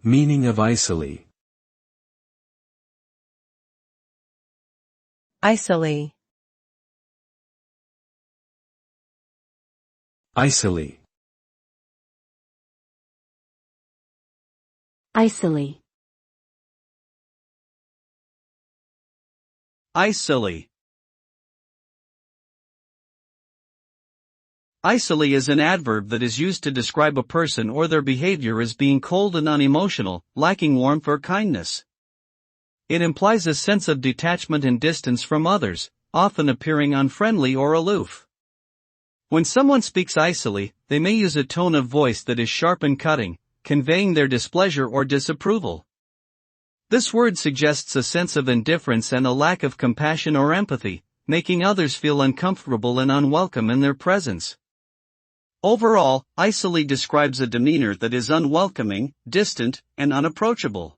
Meaning of icily. Icily. Icily. Icily. Icily. Icily is an adverb that is used to describe a person or their behavior as being cold and unemotional, lacking warmth or kindness. It implies a sense of detachment and distance from others, often appearing unfriendly or aloof. When someone speaks icily, they may use a tone of voice that is sharp and cutting, conveying their displeasure or disapproval. This word suggests a sense of indifference and a lack of compassion or empathy, making others feel uncomfortable and unwelcome in their presence. Overall, icily describes a demeanor that is unwelcoming, distant, and unapproachable.